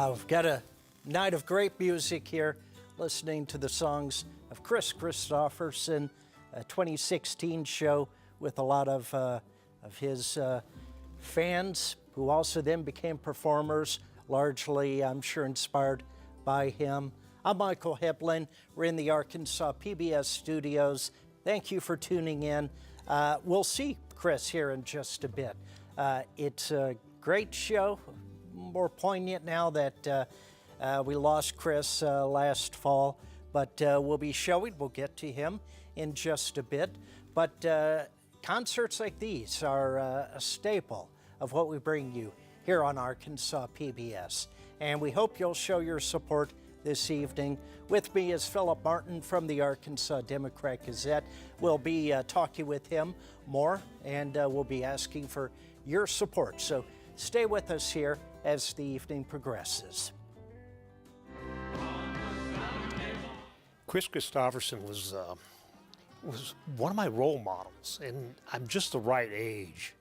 We've got a night of great music here, listening to the songs of Kristofferson, a 2016 show with a lot of his fans who also then became performers, largely, I'm sure, inspired by him. I'm Michael Hibblen. We're in the Arkansas PBS studios. Thank you for tuning in. We'll see Kris here in just a bit. It's a great show, more poignant now that we lost Kris last fall, but we'll be showing, we'll get to him in just a bit. But concerts like these are a staple of what we bring you here on Arkansas PBS. And we hope you'll show your support this evening. With me is Philip Martin from the Arkansas Democrat-Gazette. We'll be talking with him more, and we'll be asking for your support. So stay with us here as the evening progresses. Kris Kristofferson was one of my role models, and I'm just the right age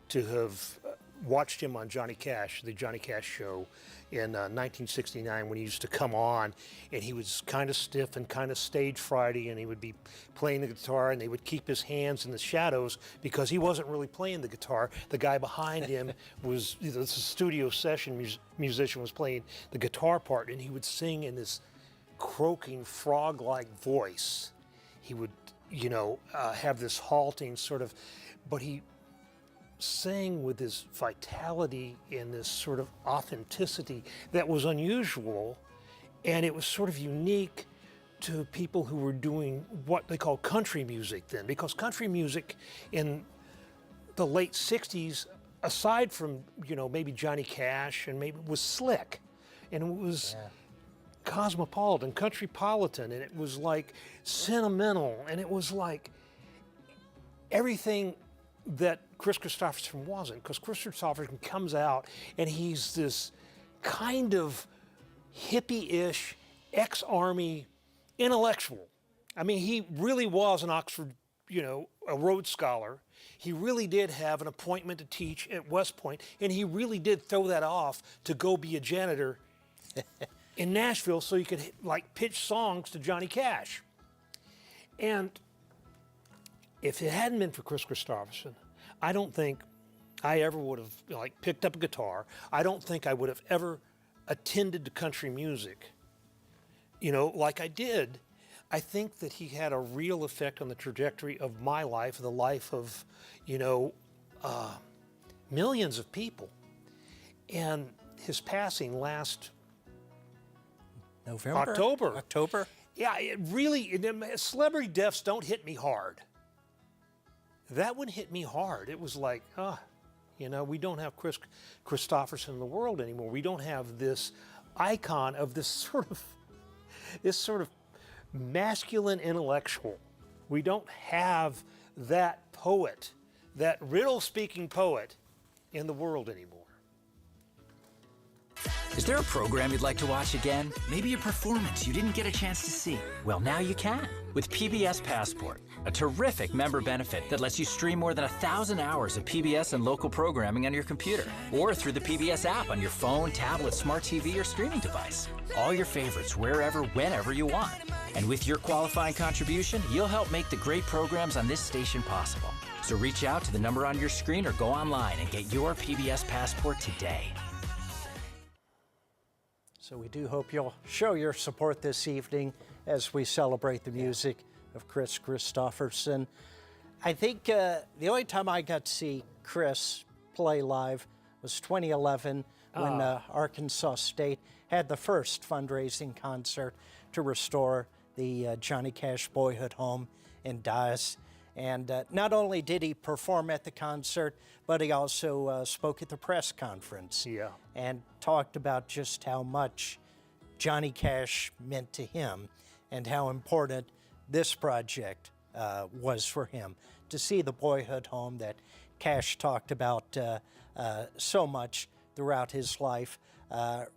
to have watched him on Johnny Cash, the Johnny Cash show in 1969, when he used to come on, and he was kind of stiff and kind of stage frighty, and he would be playing the guitar, and they would keep his hands in the shadows because he wasn't really playing the guitar. The guy behind him was, the studio session musician was playing the guitar part, and he would sing in this croaking frog-like voice. He would, have this halting sort of, but he sang with this vitality and this sort of authenticity that was unusual, and it was sort of unique to people who were doing what they call country music then, because country music in the late 60s, aside from, maybe Johnny Cash, and maybe was slick, and it was cosmopolitan, countrypolitan, and it was like sentimental, and it was like everything that Kris Kristofferson wasn't, because Kris Kristofferson comes out and he's this kind of hippie-ish, ex-Army intellectual. I mean, he really was an Oxford, a Rhodes Scholar. He really did have an appointment to teach at West Point, and he really did throw that off to go be a janitor in Nashville so he could pitch songs to Johnny Cash. And if it hadn't been for Kris Kristofferson, I don't think I ever would have picked up a guitar. I don't think I would have ever attended to country music, like I did. I think that he had a real effect on the trajectory of my life, the life of, millions of people. And his passing last October. Yeah, it really, celebrity deaths don't hit me hard. That one hit me hard. It was like, we don't have Kris Kristofferson in the world anymore. We don't have this icon of this sort of masculine intellectual. We don't have that poet, that riddle-speaking poet in the world anymore. Is there a program you'd like to watch again? Maybe a performance you didn't get a chance to see? Well, now you can with PBS Passport, a terrific member benefit that lets you stream more than 1,000 hours of PBS and local programming on your computer or through the PBS app on your phone, tablet, smart TV, or streaming device. All your favorites wherever, whenever you want. And with your qualifying contribution, you'll help make the great programs on this station possible. So reach out to the number on your screen or go online and get your PBS Passport today. So we do hope you'll show your support this evening as we celebrate the music of Kris Kristofferson. I think the only time I got to see Kris play live was 2011 when Arkansas State had the first fundraising concert to restore the Johnny Cash Boyhood Home in Dyess. And not only did he perform at the concert, but he also spoke at the press conference and talked about just how much Johnny Cash meant to him and how important this project was for him. To see the boyhood home that Cash talked about so much throughout his life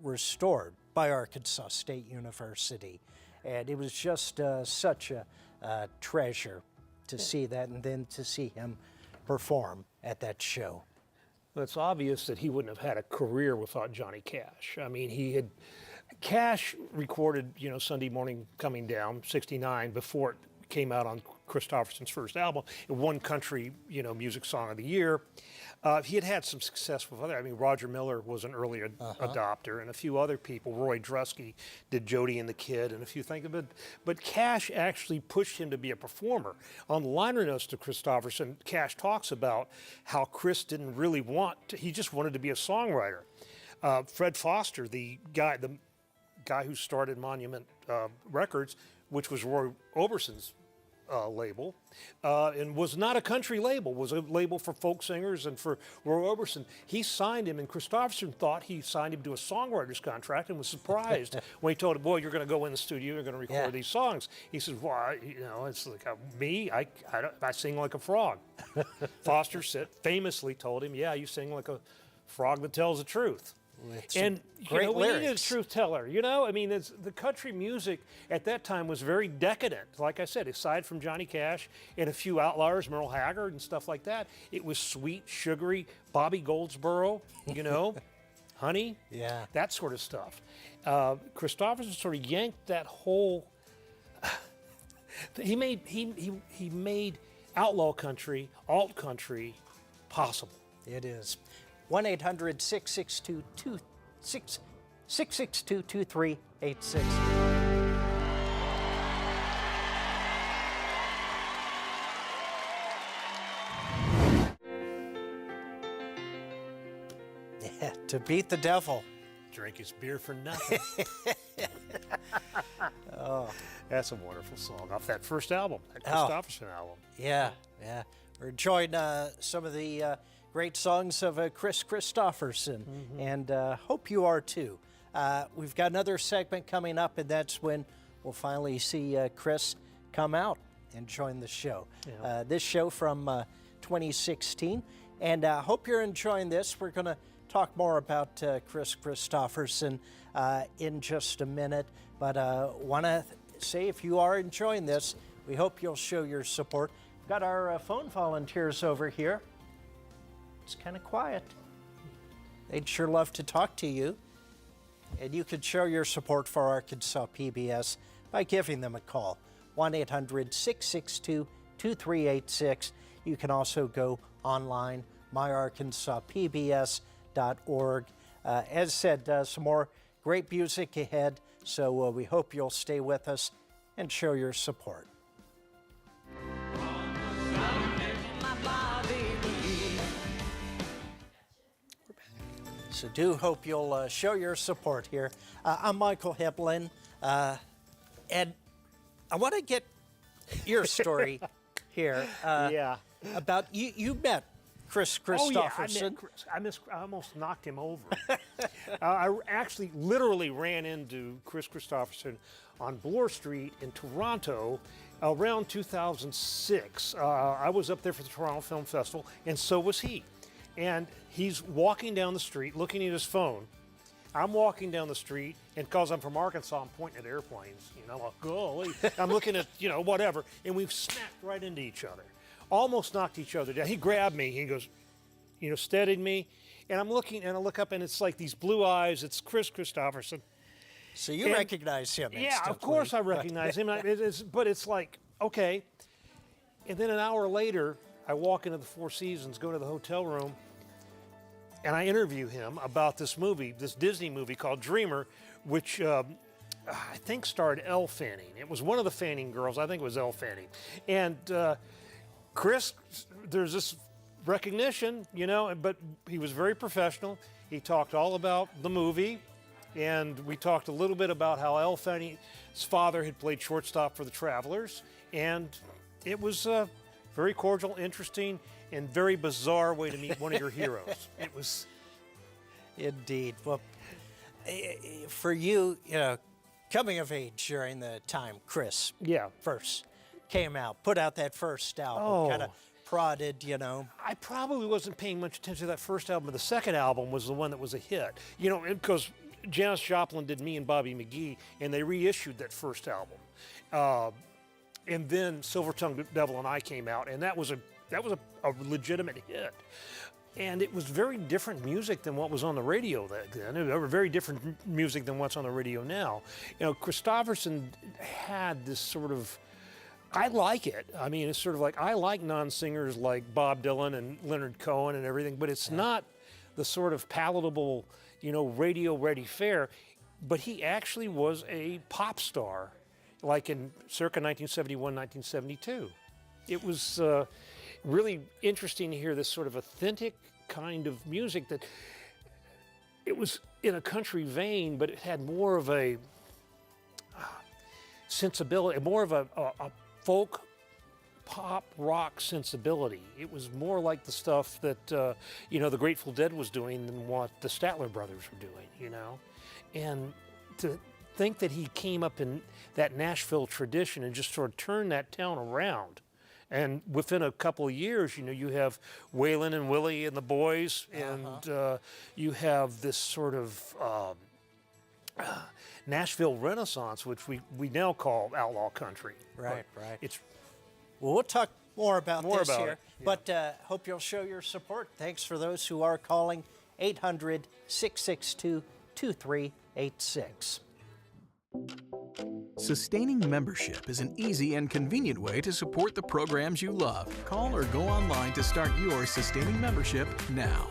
restored by Arkansas State University. And it was just such a treasure to see that, and then to see him perform at that show. Well, it's obvious that he wouldn't have had a career without Johnny Cash. I mean, Cash recorded, Sunday Morning Coming Down, '69, before it came out on Kristofferson's first album. It won country, music song of the year. He had some success with other. I mean, Roger Miller was an early adopter, and a few other people. Roy Drusky did Jody and the Kid, and a few things. But Cash actually pushed him to be a performer. On the liner notes to Kristofferson, Cash talks about how Kris didn't really he just wanted to be a songwriter. Fred Foster, the guy who started Monument Records, which was Roy Orbison's label, and was not a country label, was a label for folk singers and for Roy Orbison. He signed him, and Kristofferson thought he signed him to a songwriter's contract and was surprised when he told him, boy, you're going to go in the studio, you're going to record these songs. He says, well, it's like me, I sing like a frog. Foster famously told him, yeah, you sing like a frog that tells the truth. And great we lyrics. needed a truth teller. I mean, the country music at that time was very decadent. Like I said, aside from Johnny Cash and a few outliers, Merle Haggard and stuff like that, it was sweet, sugary, Bobby Goldsboro, Honey, that sort of stuff. Kristofferson sort of yanked that whole. He made outlaw country, alt country possible. It is. 1-800-662-2386. Yeah, to beat the devil. Drink his beer for nothing. Oh, that's a wonderful song off that first album, that Kristofferson album. Yeah. We're enjoying some of the great songs of Kris Kristofferson, and hope you are too. We've got another segment coming up, and that's when we'll finally see Kris come out and join the show. Yeah. This show from 2016, and hope you're enjoying this. We're going to talk more about Kris Kristofferson in just a minute, but want to say if you are enjoying this, we hope you'll show your support. We've got our phone volunteers over here. It's kind of quiet. They'd sure love to talk to you. And you could show your support for Arkansas PBS by giving them a call, 1-800-662-2386. You can also go online, myarkansaspbs.org. As said, some more great music ahead, so we hope you'll stay with us and show your support. So do hope you'll show your support here. I'm Michael Hibblen, and I want to get your story here about you met Kris Kristofferson. Oh, yeah, I almost knocked him over. I actually literally ran into Kris Kristofferson on Bloor Street in Toronto around 2006. I was up there for the Toronto Film Festival, and so was he. And he's walking down the street looking at his phone. I'm walking down the street, and because I'm from Arkansas, I'm pointing at airplanes. Like, golly. I'm looking at, whatever. And we've smacked right into each other. Almost knocked each other down. He grabbed me. He goes, steadied me. And I'm looking, and I look up, and it's like these blue eyes. It's Kris Kristofferson. So you recognize him instantly. Yeah, of course I recognize him. But it's like, okay. And then an hour later, I walk into the Four Seasons, go to the hotel room, and I interview him about this movie, this Disney movie called Dreamer, which I think starred Elle Fanning. It was one of the Fanning girls. I think it was Elle Fanning. And Kris, there's this recognition, but he was very professional. He talked all about the movie, and we talked a little bit about how Elle Fanning's father had played shortstop for the Travelers, and it was very cordial, interesting, and very bizarre way to meet one of your heroes. It was. Indeed. Well, for you, coming of age during the time Kris first came out, put out that first album, kind of prodded, I probably wasn't paying much attention to that first album, but the second album was the one that was a hit. Because Janis Joplin did Me and Bobby McGee, and they reissued that first album. And then Silver Tongued Devil and I came out, and that was a legitimate hit. And it was very different music than what was on the radio back then. It was very different music than what's on the radio now. You know, Kristofferson had this sort of, I like it. I mean, it's sort of like, I like non-singers like Bob Dylan and Leonard Cohen and everything, but it's not the sort of palatable, you know, radio-ready fare. But he actually was a pop star, like in circa 1971, 1972. It was really interesting to hear this sort of authentic kind of music that it was in a country vein, but it had more of a sensibility, more of a folk pop rock sensibility. It was more like the stuff that you know, the Grateful Dead was doing than what the Statler brothers were doing, you know. And to think that he came up in that Nashville tradition and just sort of turned that town around. And within a couple of years, you know, you have Waylon and Willie and the boys, and you have this sort of Nashville Renaissance, which we now call outlaw country. Right, right. It's Well, we'll talk more about this about here, it, yeah. but hope you'll show your support. Thanks for those who are calling 800-662-2386. Sustaining membership is an easy and convenient way to support the programs you love. Call or go online to start your sustaining membership now.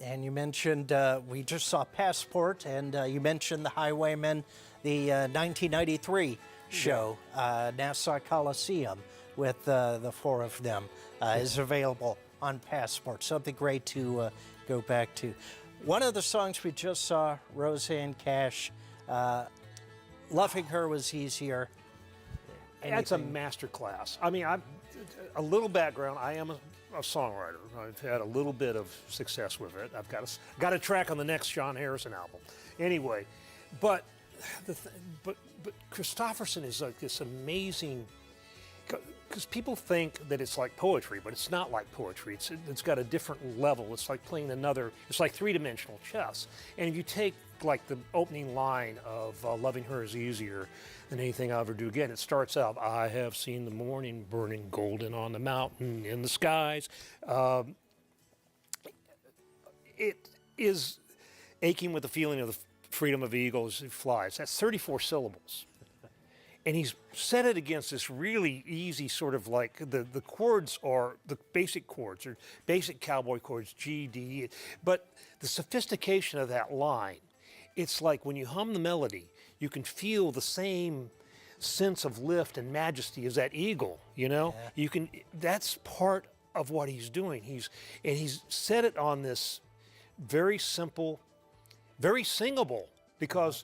And you mentioned, we just saw Passport, and you mentioned the Highwaymen, the 1993 show, Nassau Coliseum, with the four of them, is available on Passport. Something great to go back to. One of the songs we just saw, Roseanne Cash, Loving Her Was Easier. That's a master class. I mean, I'm a little background. I am a songwriter. I've had a little bit of success with it. I've got a track on the next John Harrison album. Anyway, but Kristofferson is like this amazing. Because people think that it's like poetry, but it's not like poetry. It's got a different level. It's like playing it's like three-dimensional chess. And if you take like the opening line of Loving Her Is Easier Than Anything I'll Ever Do Again, it starts out, I have seen the morning burning golden on the mountain in the skies. It is aching with the feeling of the freedom of eagles who flies. That's 34 syllables. And he's set it against this really easy sort of like, the chords are the basic chords, or basic cowboy chords, G, D, but the sophistication of that line, it's like when you hum the melody, you can feel the same sense of lift and majesty as that eagle, you know? Yeah. That's part of what he's doing. He's set it on this very simple, very singable, because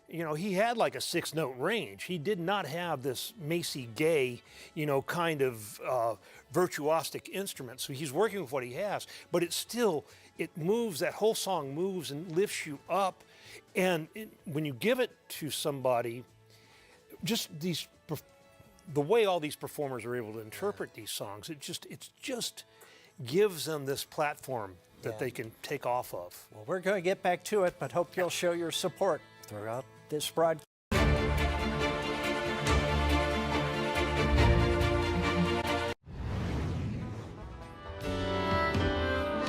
you know, he had like a 6-note range. He did not have this Macy Gay, you know, kind of virtuosic instrument. So he's working with what he has, but it moves, that whole song moves and lifts you up. And when you give it to somebody, just the way all these performers are able to interpret these songs, it just gives them this platform that they can take off of. Well, we're going to get back to it, but hope you'll show your support throughout this broadcast.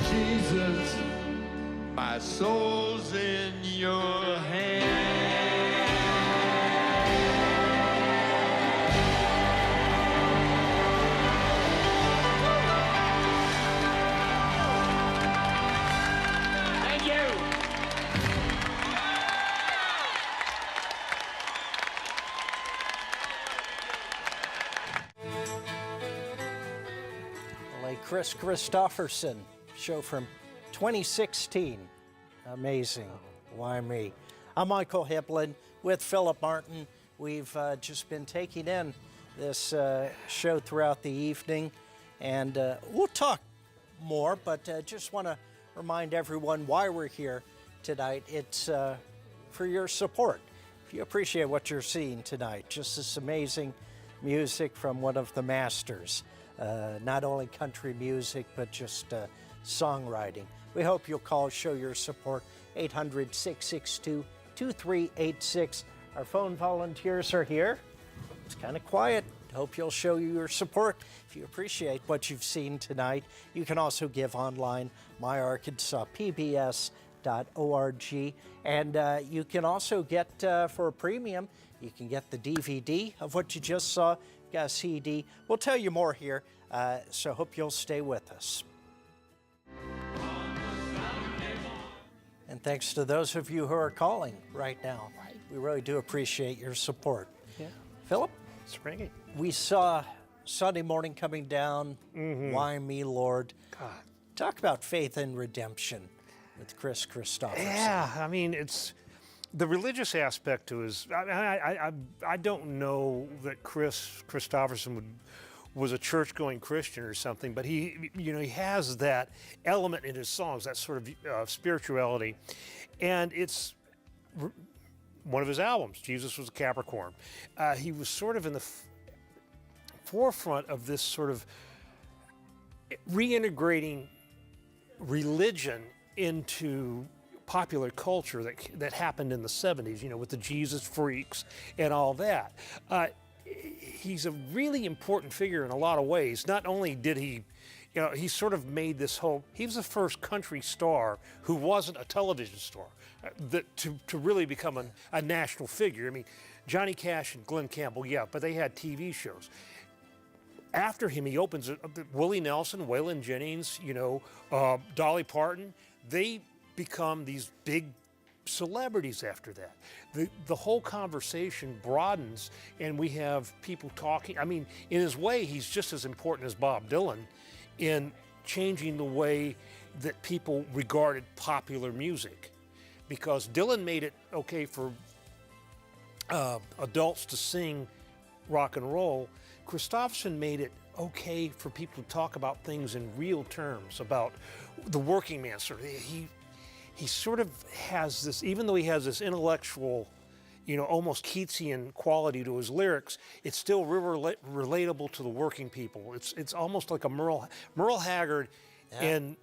Jesus, my soul's in your hand. Thank you. Kris Kristofferson show from 2016. Amazing. Why me? I'm Michael Hibblen with Philip Martin. We've just been taking in this show throughout the evening, and we'll talk more, but just want to remind everyone why we're here tonight. It's for your support. If you appreciate what you're seeing tonight, just this amazing music from one of the masters. Not only country music, but just songwriting. We hope you'll call, show your support, 800-662-2386. Our phone volunteers are here. It's kind of quiet Hope you'll show your support if you appreciate what you've seen tonight. You can also give online, myarkansasPBS.org. And you can also get, for a premium, you can get the DVD of what you just saw, got a CD. We'll tell you more here, so hope you'll stay with us. And thanks to those of you who are calling right now. We really do appreciate your support. Yeah. Philip? It's ringing. We saw Sunday morning coming down, Why Me, Lord? God. Talk about faith and redemption with Kristofferson. Yeah, I mean, it's the religious aspect to his. I don't know that Kristofferson was a church-going Christian or something, but he has that element in his songs, that sort of spirituality, and it's one of his albums. Jesus Was a Capricorn. He was sort of in the forefront of this sort of reintegrating religion into popular culture that happened in the 70s, with the Jesus freaks and all that. He's a really important figure in a lot of ways. Not only did he, he sort of made this whole, he was the first country star who wasn't a television star to really become a national figure. I mean, Johnny Cash and Glenn Campbell, yeah, but they had TV shows. After him, he opens Willie Nelson, Waylon Jennings, Dolly Parton. They become these big celebrities after that. The whole conversation broadens, and we have people talking. I mean, in his way, he's just as important as Bob Dylan in changing the way that people regarded popular music, because Dylan made it okay for adults to sing rock and roll. Kristofferson made it okay for people to talk about things in real terms, about the working man. He sort of has this, even though he has this intellectual, almost Keatsian quality to his lyrics, it's still relatable to the working people. It's almost like a Merle Haggard and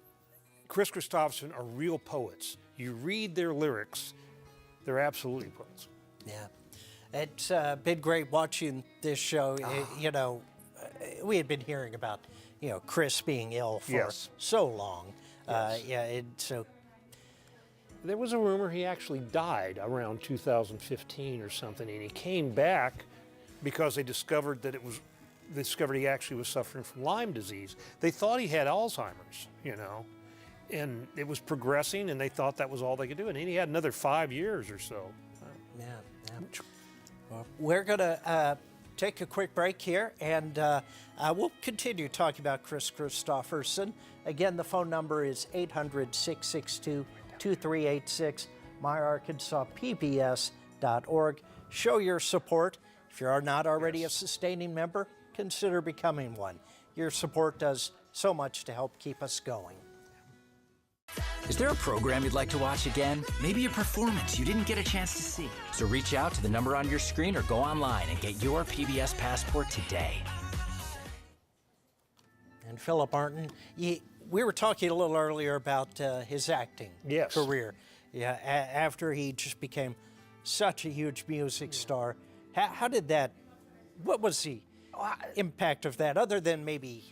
Kris Kristofferson are real poets. You read their lyrics, they're absolutely poets. Yeah. It's been great watching this show. We had been hearing about, Kris being ill for so long. Yes. So there was a rumor he actually died around 2015 or something, and he came back because they discovered he actually was suffering from Lyme disease. They thought he had Alzheimer's, and it was progressing, and they thought that was all they could do. And he had another 5 years or so. Yeah. Well, we're going to take a quick break here, and we'll continue talking about Kris Kristofferson. Again, the phone number is 800-662-2386, myarkansasPBS.org. Show your support. If you are not already a sustaining member, consider becoming one. Your support does so much to help keep us going. Is there a program you'd like to watch again? Maybe a performance you didn't get a chance to see. So reach out to the number on your screen or go online and get your PBS passport today. And Philip Martin, we were talking a little earlier about his acting career. Yeah, after he just became such a huge music star. How did that, what was the impact of that, other than maybe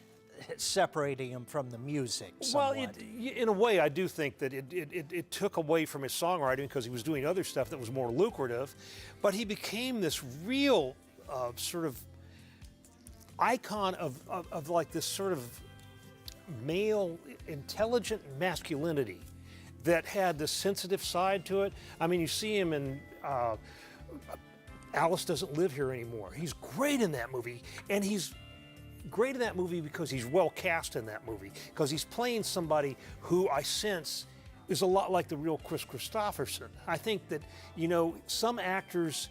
separating him from the music somewhat? Well, in a way, I do think that it took away from his songwriting because he was doing other stuff that was more lucrative, but he became this real sort of icon of like this sort of male, intelligent masculinity that had this sensitive side to it. I mean, you see him in Alice Doesn't Live Here Anymore. He's great in that movie, and he's great in that movie because he's well cast in that movie, because he's playing somebody who I sense is a lot like the real Kris Kristofferson. I think that, some actors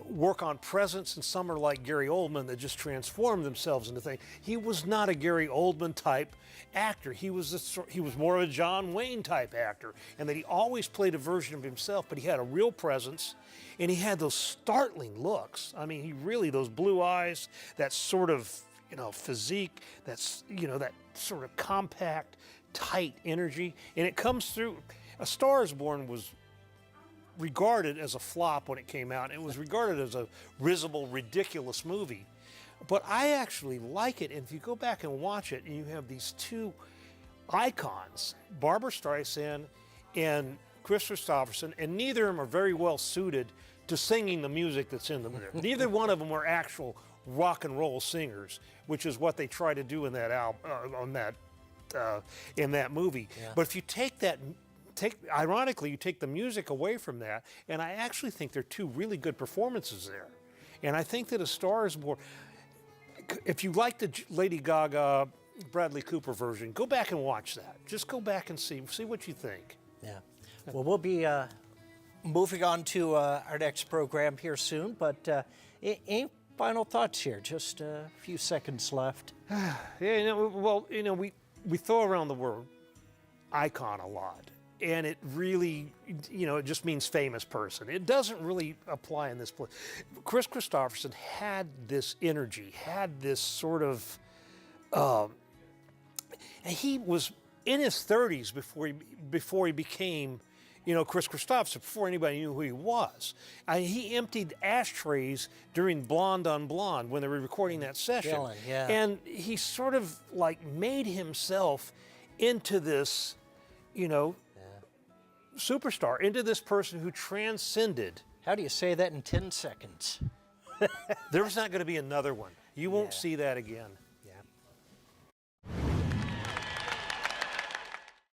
work on presence, and some are like Gary Oldman that just transform themselves into things. He was not a Gary Oldman type actor. He was more of a John Wayne type actor, and that he always played a version of himself, but he had a real presence, and he had those startling looks. I mean, those blue eyes, that sort of, physique, that's, that sort of compact, tight energy, and it comes through. A Star is Born was regarded as a flop when it came out. It was regarded as a risible, ridiculous movie. But I actually like it. And if you go back and watch it, and you have these two icons, Barbra Streisand and Kris Kristofferson, and neither of them are very well suited to singing the music that's in them. Neither one of them are actual rock and roll singers, which is what they try to do in that album, in that movie. Yeah. But if you ironically, you take the music away from that, and I actually think they're two really good performances there. And I think that A Star Is Born, if you like the Lady Gaga, Bradley Cooper version, go back and watch that. Just go back and see what you think. Yeah. Well, we'll be moving on to our next program here soon, but any final thoughts here? Just a few seconds left. Yeah, we throw around the word icon a lot, and it really, it just means famous person. It doesn't really apply in this place. Kris Kristofferson had this energy, had this sort of, and he was in his 30s before he became, Kris Kristofferson, before anybody knew who he was. He emptied ashtrays during Blonde on Blonde when they were recording that session. Dylan, yeah. And he sort of like made himself into this, superstar, into this person who transcended. How do you say that in 10 seconds? There's not going to be another one. You won't see that again.